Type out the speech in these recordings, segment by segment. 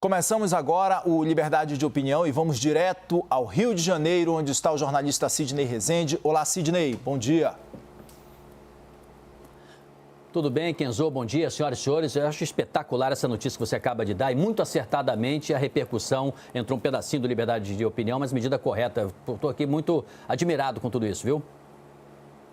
Começamos agora o Liberdade de Opinião e vamos direto ao Rio de Janeiro, onde está o jornalista Sidney Rezende. Olá, Sidney, bom dia. Tudo bem, Kenzo? Bom dia, senhoras e senhores. Eu acho espetacular essa notícia que você acaba de dar e muito acertadamente a repercussão entrou um pedacinho do Liberdade de Opinião, mas medida correta. Estou aqui muito admirado com tudo isso, viu?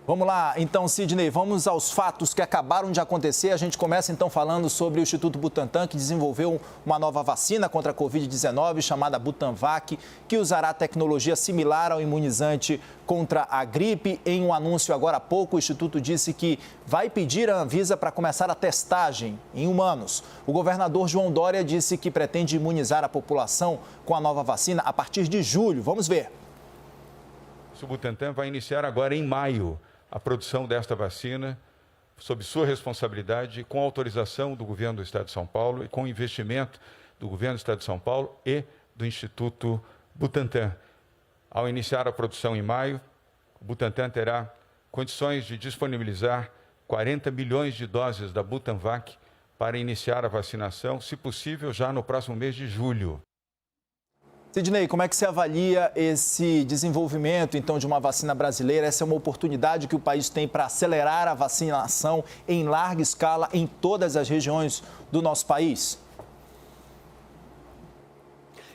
Vamos lá, então, Sidney, vamos aos fatos que acabaram de acontecer. A gente começa, então, falando sobre o Instituto Butantan, que desenvolveu uma nova vacina contra a Covid-19, chamada Butanvac, que usará tecnologia similar ao imunizante contra a gripe. Em um anúncio agora há pouco, o Instituto disse que vai pedir à Anvisa para começar a testagem em humanos. O governador João Dória disse que pretende imunizar a população com a nova vacina a partir de julho. Vamos ver. O Butantan vai iniciar agora em maio a produção desta vacina, sob sua responsabilidade, com autorização do governo do Estado de São Paulo e com investimento do governo do Estado de São Paulo e do Instituto Butantan. Ao iniciar a produção em maio, o Butantan terá condições de disponibilizar 40 milhões de doses da Butanvac para iniciar a vacinação, se possível, já no próximo mês de julho. Sidney, como é que você avalia esse desenvolvimento, então, de uma vacina brasileira? Essa é uma oportunidade que o país tem para acelerar a vacinação em larga escala em todas as regiões do nosso país?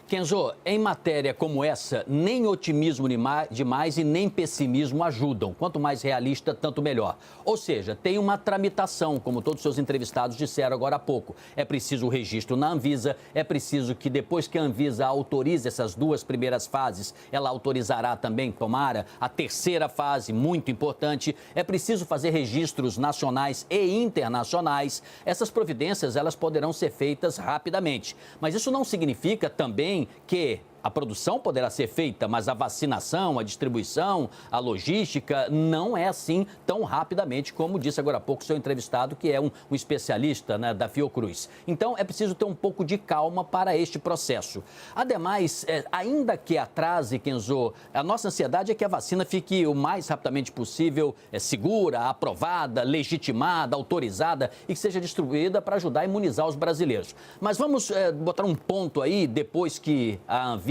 Kenzo, em matéria como essa, nem otimismo demais e nem pessimismo ajudam. Quanto mais realista, tanto melhor. Ou seja, tem uma tramitação, como todos os seus entrevistados disseram agora há pouco. É preciso o registro na Anvisa, é preciso que depois que a Anvisa autorize essas duas primeiras fases, ela autorizará também, tomara, a terceira fase, muito importante. É preciso fazer registros nacionais e internacionais. Essas providências, elas poderão ser feitas rapidamente. Mas isso não significa também que a produção poderá ser feita, mas a vacinação, a distribuição, a logística não é assim tão rapidamente, como disse agora há pouco o seu entrevistado, que é um especialista, né, da Fiocruz. Então, é preciso ter um pouco de calma para este processo. Ademais, ainda que atrase, Kenzo, a nossa ansiedade é que a vacina fique o mais rapidamente possível segura, aprovada, legitimada, autorizada e que seja distribuída para ajudar a imunizar os brasileiros. Mas vamos botar um ponto aí, depois que a Anvisa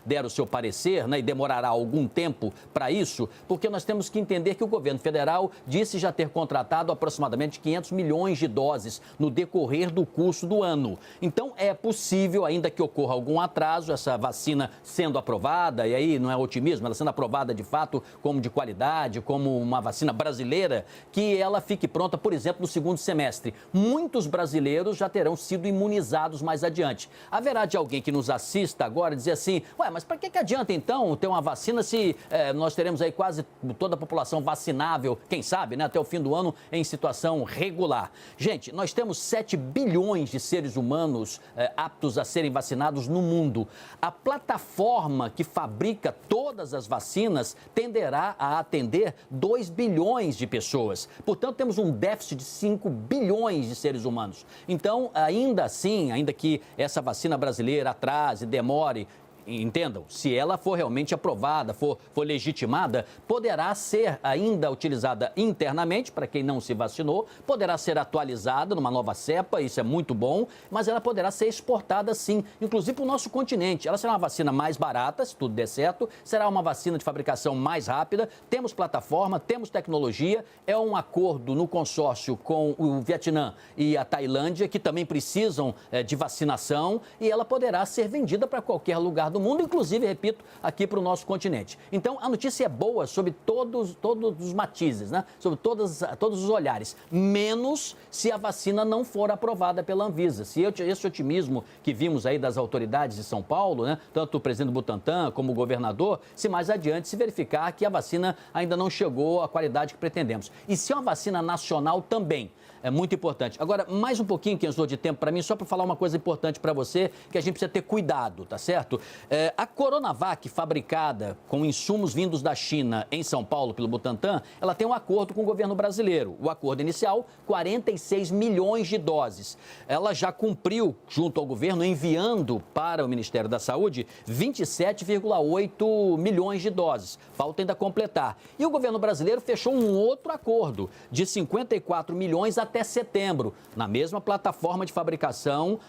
der o seu parecer, né, e demorará algum tempo para isso, porque nós temos que entender que o governo federal disse já ter contratado aproximadamente 500 milhões de doses no decorrer do curso do ano. Então, é possível, ainda que ocorra algum atraso, essa vacina sendo aprovada, e aí não é otimismo, ela sendo aprovada de fato como de qualidade, como uma vacina brasileira, que ela fique pronta, por exemplo, no segundo semestre. Muitos brasileiros já terão sido imunizados mais adiante. Haverá de alguém que nos assista agora dizer assim, mas para que adianta então ter uma vacina se nós teremos aí quase toda a população vacinável, quem sabe, né, até o fim do ano em situação regular? Gente, nós temos 7 bilhões de seres humanos aptos a serem vacinados no mundo. A plataforma que fabrica todas as vacinas tenderá a atender 2 bilhões de pessoas. Portanto, temos um déficit de 5 bilhões de seres humanos. Então, ainda assim, ainda que essa vacina brasileira atrase, demore, entendam, se ela for realmente aprovada, for legitimada, poderá ser ainda utilizada internamente, para quem não se vacinou, poderá ser atualizada numa nova cepa, isso é muito bom, mas ela poderá ser exportada sim, inclusive para o nosso continente. Ela será uma vacina mais barata, se tudo der certo, será uma vacina de fabricação mais rápida, temos plataforma, temos tecnologia, é um acordo no consórcio com o Vietnã e a Tailândia, que também precisam de vacinação, e ela poderá ser vendida para qualquer lugar do mundo, inclusive, repito, aqui para o nosso continente. Então, a notícia é boa sobre todos os matizes, né? Sobre todos os olhares, menos se a vacina não for aprovada pela Anvisa. Se esse otimismo que vimos aí das autoridades de São Paulo, né? Tanto o presidente Butantan como o governador, se mais adiante se verificar que a vacina ainda não chegou à qualidade que pretendemos. E se é uma vacina nacional também, é muito importante. Agora, mais um pouquinho, Kenzo, de tempo para mim, só para falar uma coisa importante para você, que a gente precisa ter cuidado, tá certo? A Coronavac, fabricada com insumos vindos da China em São Paulo pelo Butantan, ela tem um acordo com o governo brasileiro. O acordo inicial, 46 milhões de doses. Ela já cumpriu, junto ao governo, enviando para o Ministério da Saúde 27,8 milhões de doses. Falta ainda completar. E o governo brasileiro fechou um outro acordo de 54 milhões até setembro, na mesma plataforma de fabricação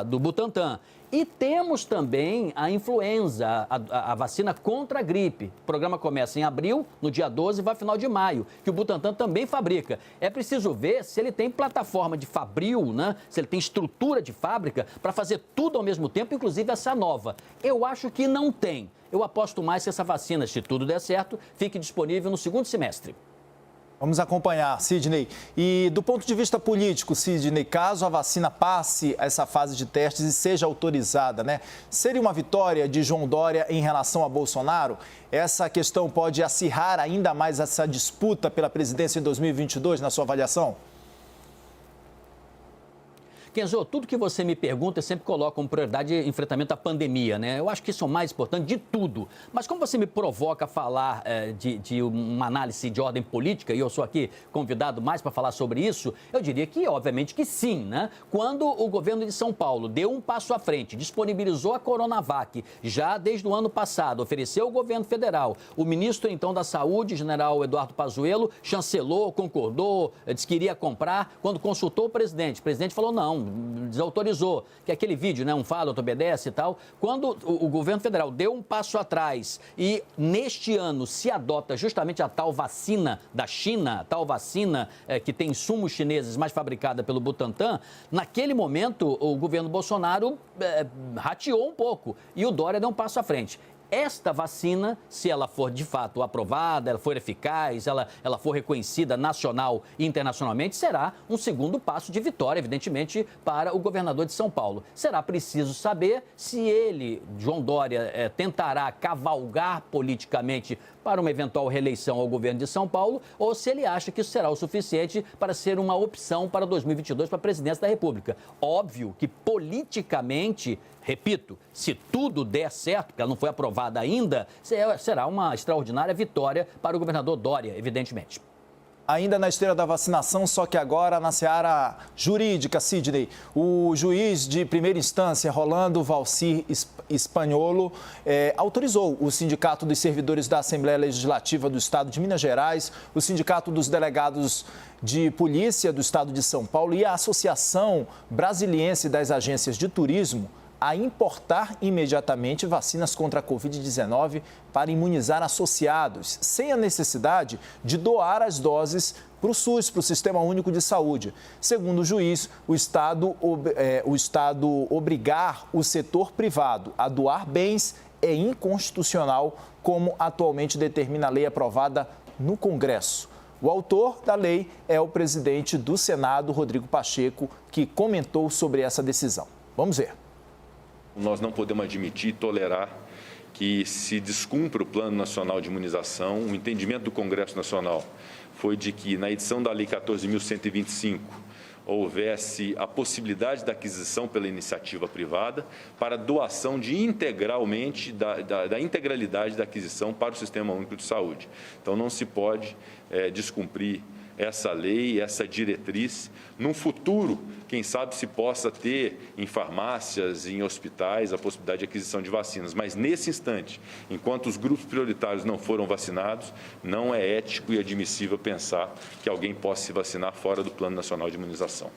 do Butantan. E temos também a influenza, a vacina contra a gripe. O programa começa em abril, no dia 12, e vai ao final de maio, que o Butantan também fabrica. É preciso ver se ele tem plataforma de fabril, né? Se ele tem estrutura de fábrica para fazer tudo ao mesmo tempo, inclusive essa nova. Eu acho que não tem. Eu aposto mais que essa vacina, se tudo der certo, fique disponível no segundo semestre. Vamos acompanhar, Sidney. E do ponto de vista político, Sidney, caso a vacina passe essa fase de testes e seja autorizada, né? Seria uma vitória de João Dória em relação a Bolsonaro? Essa questão pode acirrar ainda mais essa disputa pela presidência em 2022, na sua avaliação? Kenzo, tudo que você me pergunta, eu sempre coloco como prioridade o enfrentamento à pandemia, né? Eu acho que isso é o mais importante de tudo. Mas como você me provoca a falar de uma análise de ordem política, e eu sou aqui convidado mais para falar sobre isso, eu diria que, obviamente, que sim, né? Quando o governo de São Paulo deu um passo à frente, disponibilizou a Coronavac, já desde o ano passado, ofereceu ao governo federal, o ministro, então, da Saúde, general Eduardo Pazuello, chancelou, concordou, disse que iria comprar. Quando consultou o presidente falou não, desautorizou, que é aquele vídeo, né, um fala, outro obedece e tal. Quando o governo federal deu um passo atrás e neste ano se adota justamente a tal vacina da China, a tal vacina que tem insumos chineses, mas fabricada pelo Butantan, naquele momento o governo Bolsonaro rateou um pouco e o Dória deu um passo à frente. Esta vacina, se ela for de fato aprovada, ela for eficaz, ela for reconhecida nacional e internacionalmente, será um segundo passo de vitória, evidentemente, para o governador de São Paulo. Será preciso saber se ele, João Dória, tentará cavalgar politicamente para uma eventual reeleição ao governo de São Paulo, ou se ele acha que isso será o suficiente para ser uma opção para 2022 para a presidência da República. Óbvio que politicamente, repito, se tudo der certo, porque ela não foi aprovada ainda, será uma extraordinária vitória para o governador Dória, evidentemente. Ainda na esteira da vacinação, só que agora na seara jurídica, Sidney, o juiz de primeira instância, Rolando Valcir Spagnuolo, autorizou o Sindicato dos Servidores da Assembleia Legislativa do Estado de Minas Gerais, o Sindicato dos Delegados de Polícia do Estado de São Paulo e a Associação Brasiliense das Agências de Turismo a importar imediatamente vacinas contra a Covid-19 para imunizar associados, sem a necessidade de doar as doses para o SUS, para o Sistema Único de Saúde. Segundo o juiz, o Estado obrigar o setor privado a doar bens é inconstitucional, como atualmente determina a lei aprovada no Congresso. O autor da lei é o presidente do Senado, Rodrigo Pacheco, que comentou sobre essa decisão. Vamos ver. Nós não podemos admitir e tolerar que se descumpra o Plano Nacional de Imunização. O entendimento do Congresso Nacional foi de que, na edição da Lei 14.125, houvesse a possibilidade da aquisição pela iniciativa privada para doação de integralmente, da integralidade da aquisição para o Sistema Único de Saúde. Então, não se pode descumprir essa lei, essa diretriz. Num futuro, quem sabe se possa ter em farmácias, em hospitais, a possibilidade de aquisição de vacinas. Mas, nesse instante, enquanto os grupos prioritários não foram vacinados, não é ético e admissível pensar que alguém possa se vacinar fora do Plano Nacional de Imunização.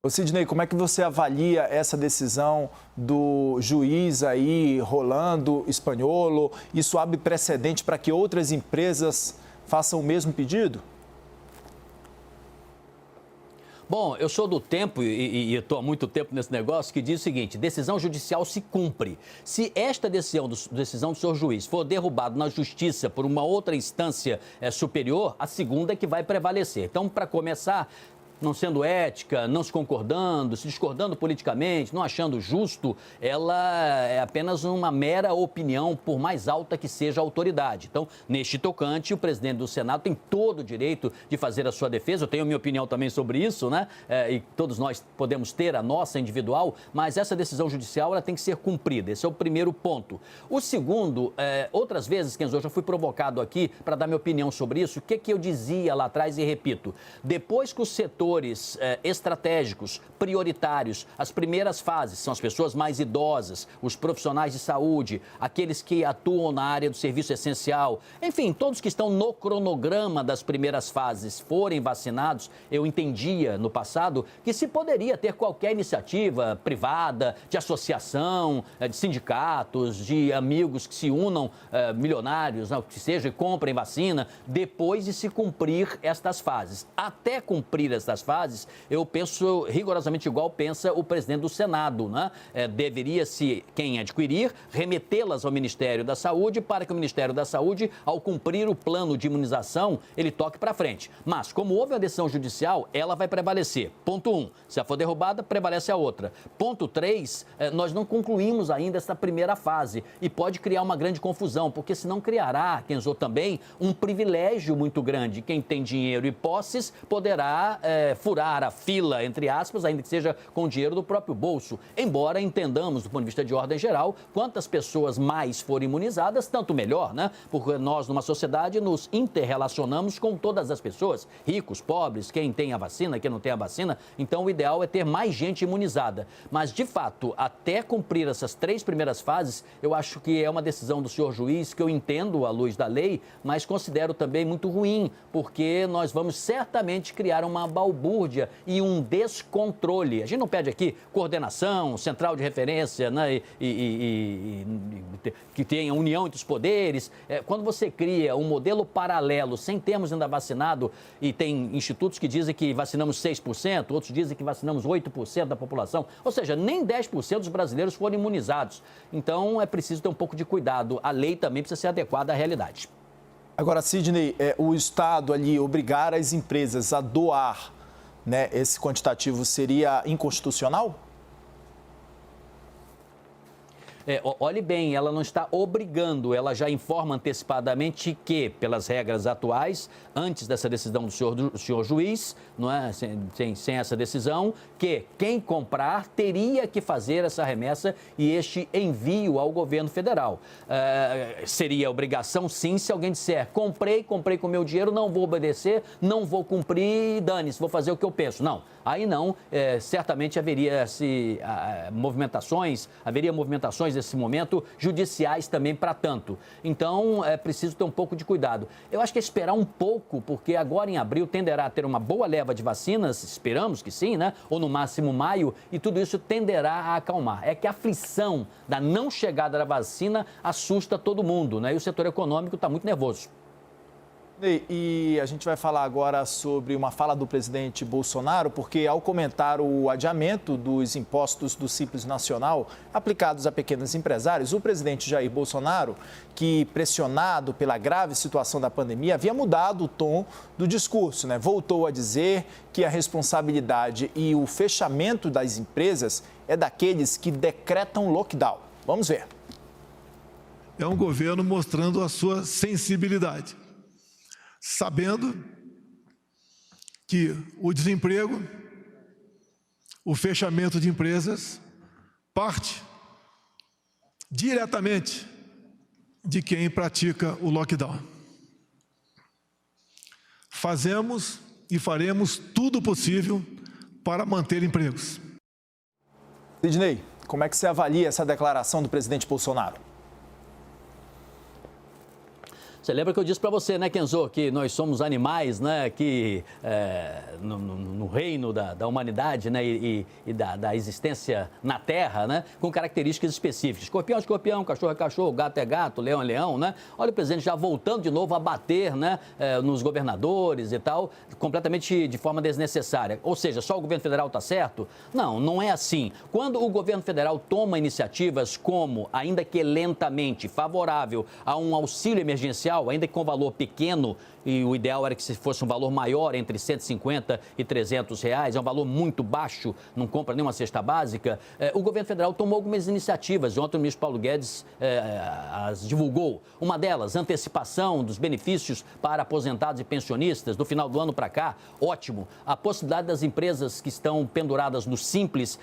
Ô Sidney, como é que você avalia essa decisão do juiz aí, Rolando Spagnuolo? Isso abre precedente para que outras empresas façam o mesmo pedido? Bom, eu sou do tempo, e estou há muito tempo nesse negócio, que diz o seguinte: decisão judicial se cumpre. Se esta decisão do senhor juiz for derrubada na justiça por uma outra instância superior, a segunda é que vai prevalecer. Então, para começar, não sendo ética, não se concordando, se discordando politicamente, não achando justo, ela é apenas uma mera opinião, por mais alta que seja a autoridade. Então, neste tocante, o presidente do Senado tem todo o direito de fazer a sua defesa. Eu tenho a minha opinião também sobre isso, né? E todos nós podemos ter a nossa individual, mas essa decisão judicial ela tem que ser cumprida. Esse é o primeiro ponto. O segundo, outras vezes, Kenzo, eu já fui provocado aqui para dar minha opinião sobre isso. O que eu dizia lá atrás e repito? Depois que o setor setores estratégicos, prioritários. As primeiras fases são as pessoas mais idosas, os profissionais de saúde, aqueles que atuam na área do serviço essencial. Enfim, todos que estão no cronograma das primeiras fases forem vacinados. Eu entendia no passado que se poderia ter qualquer iniciativa privada, de associação, de sindicatos, de amigos que se unam, milionários, que seja, e comprem vacina, depois de se cumprir estas fases. Até cumprir estas fases, eu penso rigorosamente igual pensa o presidente do Senado, né? Deveria-se, quem adquirir, remetê-las ao Ministério da Saúde para que o Ministério da Saúde, ao cumprir o plano de imunização, ele toque para frente. Mas, como houve a decisão judicial, ela vai prevalecer. Ponto 1, se ela for derrubada, prevalece a outra. Ponto 3, nós não concluímos ainda essa primeira fase e pode criar uma grande confusão, porque senão criará, Kenzo, também um privilégio muito grande. Quem tem dinheiro e posses poderá furar a fila, entre aspas, ainda que seja com o dinheiro do próprio bolso. Embora entendamos, do ponto de vista de ordem geral, quantas pessoas mais forem imunizadas, tanto melhor, né? Porque nós, numa sociedade, nos interrelacionamos com todas as pessoas, ricos, pobres, quem tem a vacina, quem não tem a vacina. Então, o ideal é ter mais gente imunizada. Mas, de fato, até cumprir essas 3 primeiras fases, eu acho que é uma decisão do senhor juiz que eu entendo à luz da lei, mas considero também muito ruim, porque nós vamos certamente criar uma balbúrdia e um descontrole. A gente não pede aqui coordenação, central de referência, né, que tenha união entre os poderes. Quando você cria um modelo paralelo, sem termos ainda vacinado, e tem institutos que dizem que vacinamos 6%, outros dizem que vacinamos 8% da população, ou seja, nem 10% dos brasileiros foram imunizados. Então, é preciso ter um pouco de cuidado. A lei também precisa ser adequada à realidade. Agora, Sidney, o Estado ali obrigar as empresas a doar, né, esse quantitativo seria inconstitucional? Olhe bem, ela não está obrigando, ela já informa antecipadamente que, pelas regras atuais, antes dessa decisão do senhor juiz, não é? Sem essa decisão, que quem comprar teria que fazer essa remessa e este envio ao governo federal. Seria obrigação, sim, se alguém disser, comprei com meu dinheiro, não vou obedecer, não vou cumprir, dane-se, vou fazer o que eu penso. Não, aí não, certamente haveria movimentações nesse momento, judiciais também para tanto. Então, é preciso ter um pouco de cuidado. Eu acho que é esperar um pouco, porque agora em abril tenderá a ter uma boa leva de vacinas, esperamos que sim, né? Ou no máximo maio, e tudo isso tenderá a acalmar. É que a aflição da não chegada da vacina assusta todo mundo, né? E o setor econômico está muito nervoso. E a gente vai falar agora sobre uma fala do presidente Bolsonaro, porque ao comentar o adiamento dos impostos do Simples Nacional aplicados a pequenos empresários, o presidente Jair Bolsonaro, que pressionado pela grave situação da pandemia, havia mudado o tom do discurso, né? Voltou a dizer que a responsabilidade e o fechamento das empresas é daqueles que decretam lockdown. Vamos ver. É um governo mostrando a sua sensibilidade, sabendo que o desemprego, o fechamento de empresas, parte diretamente de quem pratica o lockdown. Fazemos e faremos tudo o possível para manter empregos. Sidney, como é que você avalia essa declaração do presidente Bolsonaro? Você lembra que eu disse para você, né, Kenzo, que nós somos animais, né, que no reino da humanidade, né, e da existência na Terra, né, com características específicas. Escorpião é escorpião, cachorro é cachorro, gato é gato, leão é leão, né? Olha o presidente já voltando de novo a bater, né, nos governadores e tal, completamente de forma desnecessária. Ou seja, só o governo federal está certo? Não, não é assim. Quando o governo federal toma iniciativas como, ainda que lentamente, favorável a um auxílio emergencial, ainda que com valor pequeno, e o ideal era que se fosse um valor maior, entre 150 e 300 reais, é um valor muito baixo, não compra nenhuma cesta básica, o governo federal tomou algumas iniciativas. Ontem o ministro Paulo Guedes as divulgou. Uma delas, antecipação dos benefícios para aposentados e pensionistas do final do ano para cá, ótimo. A possibilidade das empresas que estão penduradas no Simples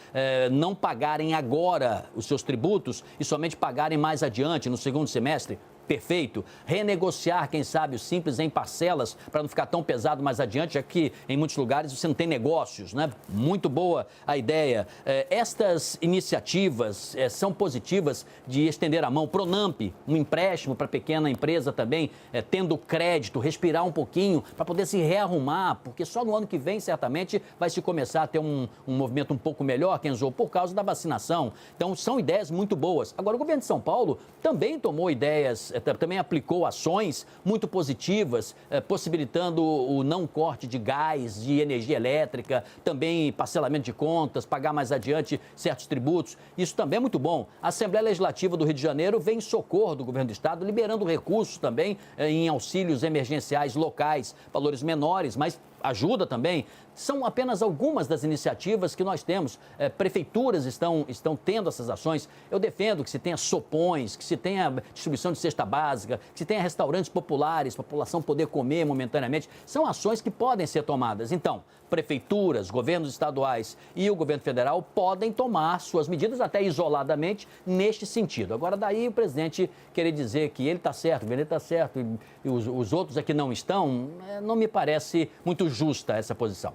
não pagarem agora os seus tributos e somente pagarem mais adiante, no segundo semestre, perfeito, renegociar, quem sabe, o Simples em parcelas, para não ficar tão pesado mais adiante, já que em muitos lugares você não tem negócios, né? Muito boa a ideia. Estas iniciativas são positivas de estender a mão. Pronamp, um empréstimo para pequena empresa também, tendo crédito, respirar um pouquinho para poder se rearrumar, porque só no ano que vem, certamente, vai se começar a ter um movimento um pouco melhor, Kenzo, por causa da vacinação. Então, são ideias muito boas. Agora, o governo de São Paulo também tomou ideias, também aplicou ações muito positivas, possibilitando o não corte de gás, de energia elétrica, também parcelamento de contas, pagar mais adiante certos tributos. Isso também é muito bom. A Assembleia Legislativa do Rio de Janeiro vem em socorro do governo do estado, liberando recursos também em auxílios emergenciais locais, valores menores, mas ajuda também. São apenas algumas das iniciativas que nós temos. Prefeituras estão tendo essas ações. Eu defendo que se tenha sopões, que se tenha distribuição de cesta básica, que se tenha restaurantes populares para a população poder comer momentaneamente. São ações que podem ser tomadas. Então, prefeituras, governos estaduais e o governo federal podem tomar suas medidas, até isoladamente, neste sentido. Agora, daí o presidente querer dizer que ele está certo, o governo está certo e os outros aqui não estão, não me parece muito justa essa posição.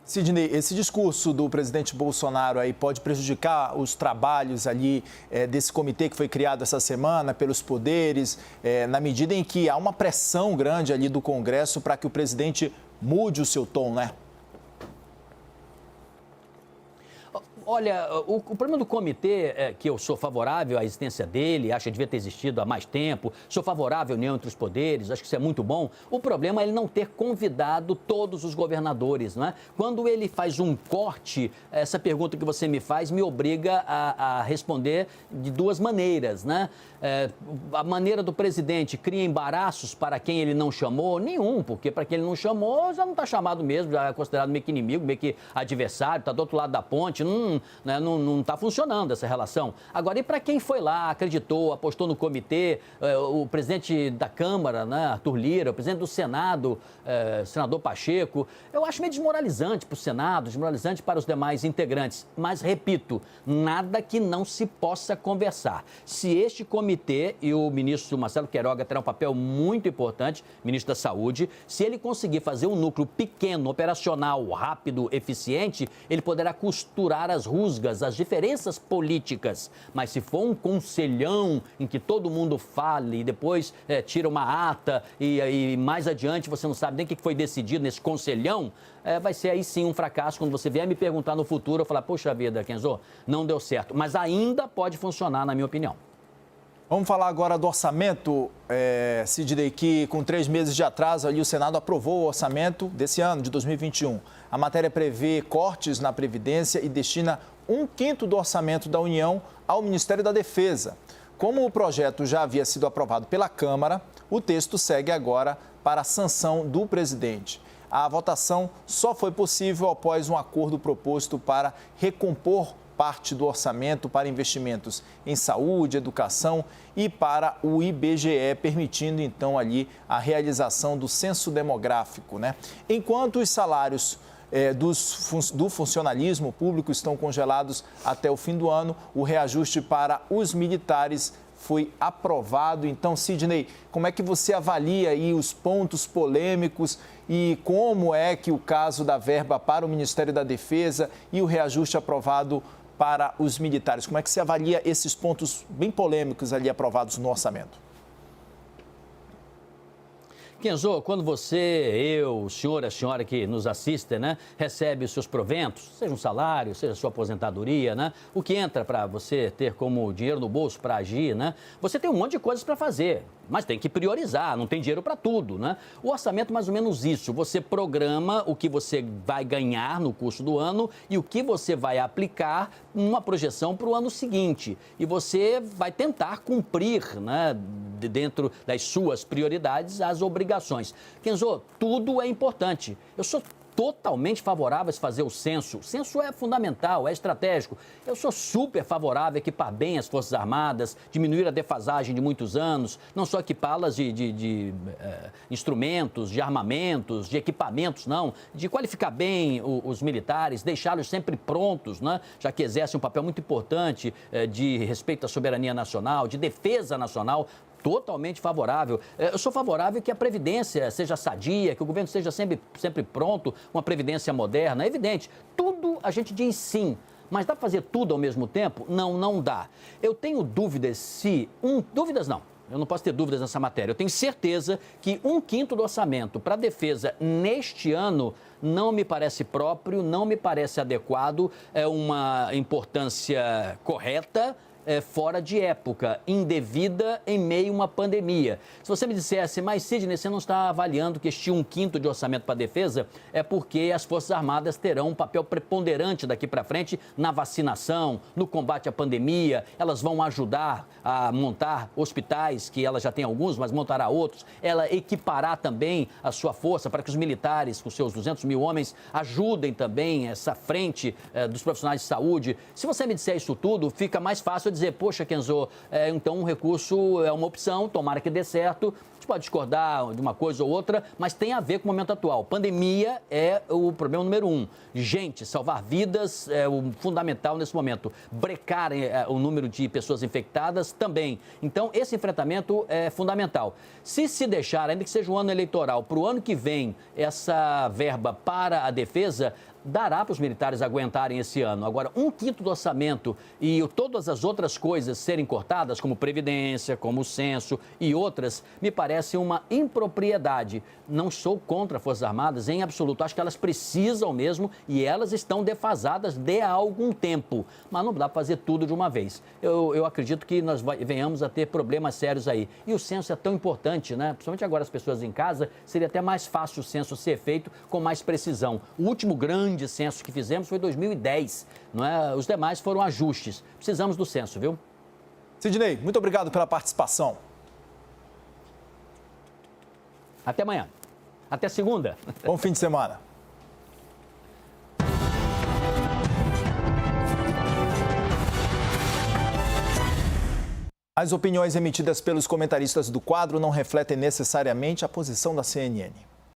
Sidney, esse discurso do presidente Bolsonaro aí pode prejudicar os trabalhos ali desse comitê que foi criado essa semana pelos poderes, na medida em que há uma pressão grande ali do Congresso para que o presidente mude o seu tom, né? Olha, o problema do comitê é que eu sou favorável à existência dele, acho que devia ter existido há mais tempo, sou favorável à união entre os poderes, acho que isso é muito bom. O problema é ele não ter convidado todos os governadores, não é? Quando ele faz um corte, essa pergunta que você me faz me obriga a responder de duas maneiras, né? A maneira do presidente cria embaraços para quem ele não chamou? Nenhum, porque para quem ele não chamou já não está chamado mesmo, já é considerado meio que inimigo, meio que adversário, está do outro lado da ponte, não está funcionando essa relação. Agora, e para quem foi lá, acreditou, apostou no comitê, o presidente da Câmara, né, Arthur Lira, o presidente do Senado, senador Pacheco, eu acho meio desmoralizante para o Senado, desmoralizante para os demais integrantes. Mas, repito, nada que não se possa conversar. Se este comitê e o ministro Marcelo Queiroga terá um papel muito importante, ministro da Saúde, se ele conseguir fazer um núcleo pequeno, operacional, rápido, eficiente, ele poderá costurar as rusgas, as diferenças políticas. Mas se for um conselhão em que todo mundo fale e depois tira uma ata e mais adiante você não sabe nem o que foi decidido nesse conselhão, vai ser aí sim um fracasso. Quando você vier me perguntar no futuro, eu falar, poxa vida, Kenzo, não deu certo. Mas ainda pode funcionar, na minha opinião. Vamos falar agora do orçamento, Sidney, que com 3 meses de atraso ali o Senado aprovou o orçamento desse ano, de 2021. A matéria prevê cortes na Previdência e destina 1/5 do orçamento da União ao Ministério da Defesa. Como o projeto já havia sido aprovado pela Câmara, o texto segue agora para a sanção do presidente. A votação só foi possível após um acordo proposto para recompor parte do orçamento para investimentos em saúde, educação e para o IBGE, permitindo então ali a realização do censo demográfico, né? Enquanto os salários do funcionalismo público estão congelados até o fim do ano, o reajuste para os militares foi aprovado. Então, Sidney, como é que você avalia aí os pontos polêmicos e como é que o caso da verba para o Ministério da Defesa e o reajuste aprovado para os militares, como é que você avalia esses pontos bem polêmicos ali aprovados no orçamento? Kenzo, quando você, eu, o senhor, a senhora que nos assistem, né, recebe os seus proventos, seja um salário, seja a sua aposentadoria, né, o que entra para você ter como dinheiro no bolso para agir, né, você tem um monte de coisas para fazer, mas tem que priorizar, não tem dinheiro para tudo, né? O orçamento é mais ou menos isso, você programa o que você vai ganhar no curso do ano e o que você vai aplicar numa projeção para o ano seguinte. E você vai tentar cumprir, né, dentro das suas prioridades, as obrigações. Kenzo, tudo é importante. Eu sou totalmente favorável a fazer o censo. O censo é fundamental, é estratégico. Eu sou super favorável a equipar bem as Forças Armadas, diminuir a defasagem de muitos anos, não só equipá-las de instrumentos, de armamentos, de equipamentos, não, de qualificar bem os militares, deixá-los sempre prontos, né? Já que exercem um papel muito importante de respeito à soberania nacional, de defesa nacional. totalmente favorável. Eu sou favorável que a Previdência seja sadia, que o governo esteja sempre pronto, uma Previdência moderna. É evidente, tudo a gente diz sim. Mas dá para fazer tudo ao mesmo tempo? Não, não dá. Eu tenho dúvidas se... Dúvidas não. Eu não posso ter dúvidas nessa matéria. Eu tenho certeza que 1/5 do orçamento para a defesa neste ano não me parece próprio, não me parece adequado, é uma importância correta, fora de época, indevida em meio a uma pandemia. Se você me dissesse, mas Sidney, você não está avaliando que este 1/5 de orçamento para a defesa é porque as Forças Armadas terão um papel preponderante daqui para frente na vacinação, no combate à pandemia, elas vão ajudar a montar hospitais, que ela já tem alguns, mas montará outros, ela equipará também a sua força para que os militares, com seus 200 mil homens, ajudem também essa frente dos profissionais de saúde. Se você me disser isso tudo, fica mais fácil dizer, poxa, Kenzo, então um recurso é uma opção, tomara que dê certo. A gente pode discordar de uma coisa ou outra, mas tem a ver com o momento atual. Pandemia é o problema número 1. Gente, salvar vidas é o fundamental nesse momento. Brecar o número de pessoas infectadas também. Então, esse enfrentamento é fundamental. Se deixar, ainda que seja um ano eleitoral, para o ano que vem, essa verba para a defesa, dará para os militares aguentarem esse ano. Agora, 1/5 do orçamento e todas as outras coisas serem cortadas, como Previdência, como o censo e outras, me parece uma impropriedade. Não sou contra as Forças Armadas em absoluto. Acho que elas precisam mesmo e elas estão defasadas de há algum tempo. Mas não dá para fazer tudo de uma vez. Eu acredito que nós venhamos a ter problemas sérios aí. E o censo é tão importante, né? Principalmente agora as pessoas em casa, seria até mais fácil o censo ser feito com mais precisão. O último grande censo que fizemos foi em 2010, não é? Os demais foram ajustes. Precisamos do censo, viu? Sidney, muito obrigado pela participação. Até amanhã. Até segunda. Bom fim de semana. As opiniões emitidas pelos comentaristas do quadro não refletem necessariamente a posição da CNN.